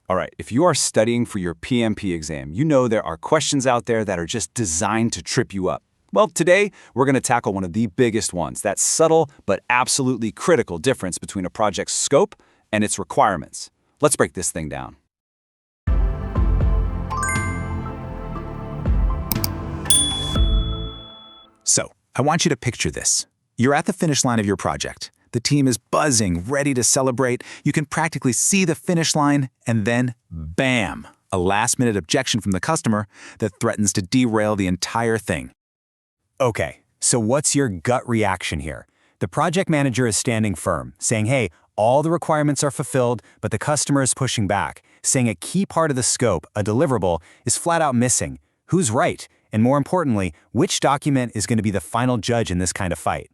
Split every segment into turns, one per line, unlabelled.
All right, if you are studying for your PMP exam, you know there are questions out there that are just designed to trip you up. Well, today we're going to tackle one of the biggest ones, that subtle but absolutely critical difference between a project's scope and its requirements. Let's break this thing down.
So, I want you to picture this. You're at the finish line of your project. The team is buzzing, ready to celebrate. You can practically see the finish line, and then, bam, a last-minute objection from the customer that threatens to derail the entire thing.
Okay, so what's your gut reaction here? The project manager is standing firm, saying, hey, all the requirements are fulfilled, but the customer is pushing back, saying a key part of the scope, a deliverable, is flat out missing. Who's right? And more importantly, which document is going to be the final judge in this kind of fight?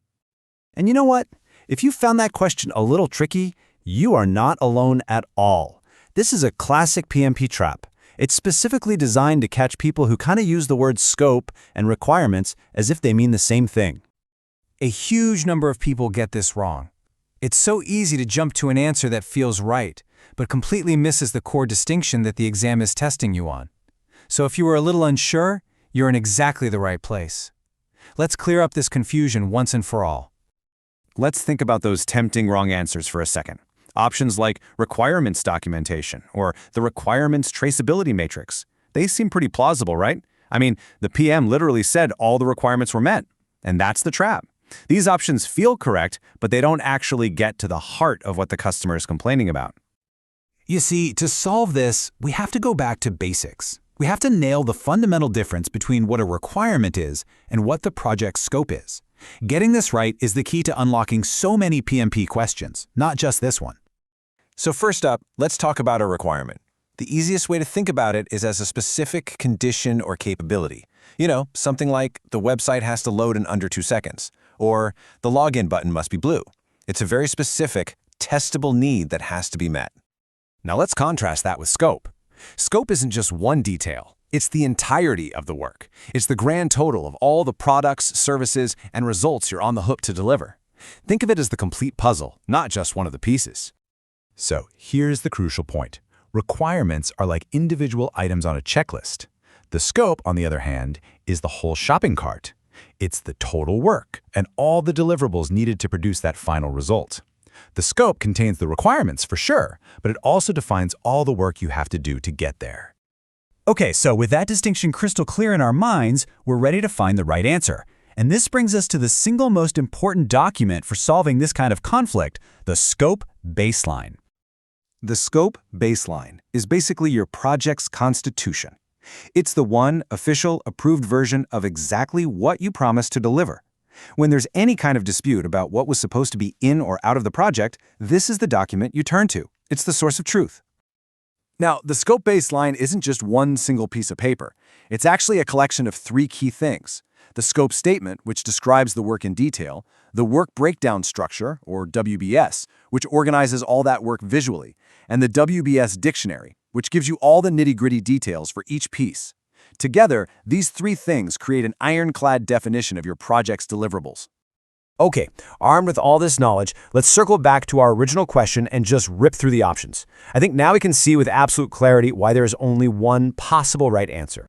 And you know what? If you found that question a little tricky, you are not alone at all. This is a classic PMP trap. It's specifically designed to catch people who kind of use the word scope and requirements as if they mean the same thing. A huge number of people get this wrong. It's so easy to jump to an answer that feels right, but completely misses the core distinction that the exam is testing you on. So if you were a little unsure, you're in exactly the right place. Let's clear up this confusion once and for all.
Let's think about those tempting wrong answers for a second. Options like requirements documentation or the requirements traceability matrix. They seem pretty plausible, right? I mean, the PM literally said all the requirements were met, and that's the trap. These options feel correct, but they don't actually get to the heart of what the customer is complaining about.
You see, to solve this, we have to go back to basics. We have to nail the fundamental difference between what a requirement is and what the project's scope is. Getting this right is the key to unlocking so many PMP questions, not just this one.
So first up, let's talk about a requirement. The easiest way to think about it is as a specific condition or capability. You know, something like the website has to load in under 2 seconds, or the login button must be blue. It's a very specific, testable need that has to be met.
Now let's contrast that with scope. Scope isn't just one detail. It's the entirety of the work. It's the grand total of all the products, services, and results you're on the hook to deliver. Think of it as the complete puzzle, not just one of the pieces.
So here's the crucial point. Requirements are like individual items on a checklist. The scope, on the other hand, is the whole shopping cart. It's the total work and all the deliverables needed to produce that final result. The scope contains the requirements for sure, but it also defines all the work you have to do to get there.
Okay, so with that distinction crystal clear in our minds, we're ready to find the right answer. And this brings us to the single most important document for solving this kind of conflict, the scope baseline.
The scope baseline is basically your project's constitution. It's the one official, approved version of exactly what you promised to deliver. When there's any kind of dispute about what was supposed to be in or out of the project, this is the document you turn to. It's the source of truth. Now, the scope baseline isn't just one single piece of paper. It's actually a collection of 3 key things. The scope statement, which describes the work in detail, the work breakdown structure, or WBS, which organizes all that work visually, and the WBS dictionary, which gives you all the nitty-gritty details for each piece. Together, these 3 things create an ironclad definition of your project's deliverables.
Okay, armed with all this knowledge, let's circle back to our original question and just rip through the options. I think now we can see with absolute clarity why there is only one possible right answer.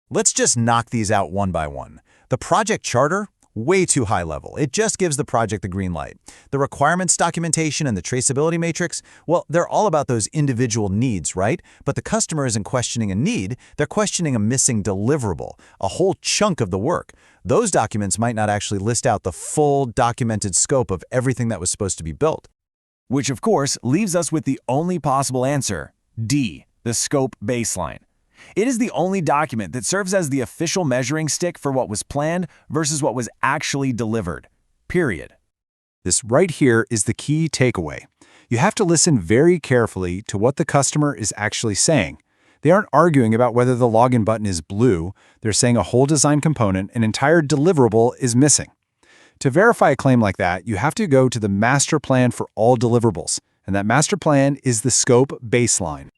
Let's just knock these out one by one. The project charter, way too high level. It just gives the project the green light. The requirements documentation and the traceability matrix, well, they're all about those individual needs, right? But the customer isn't questioning a need, they're questioning a missing deliverable, a whole chunk of the work. Those documents might not actually list out the full documented scope of everything that was supposed to be built.
Which, of course, leaves us with the only possible answer, D, the scope baseline. It is the only document that serves as the official measuring stick for what was planned versus what was actually delivered. Period.
This right here is the key takeaway. You have to listen very carefully to what the customer is actually saying. They aren't arguing about whether the login button is blue. They're saying a whole design component, an entire deliverable, is missing. To verify a claim like that, you have to go to the master plan for all deliverables, and that master plan is the scope baseline.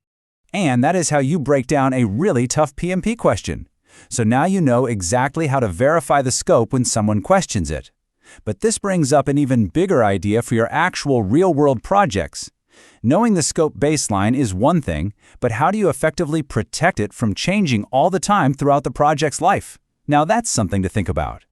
And that is how you break down a really tough PMP question. So now you know exactly how to verify the scope when someone questions it. But this brings up an even bigger idea for your actual real-world projects.
Knowing the scope baseline is one thing, but how do you effectively protect it from changing all the time throughout the project's life? Now that's something to think about.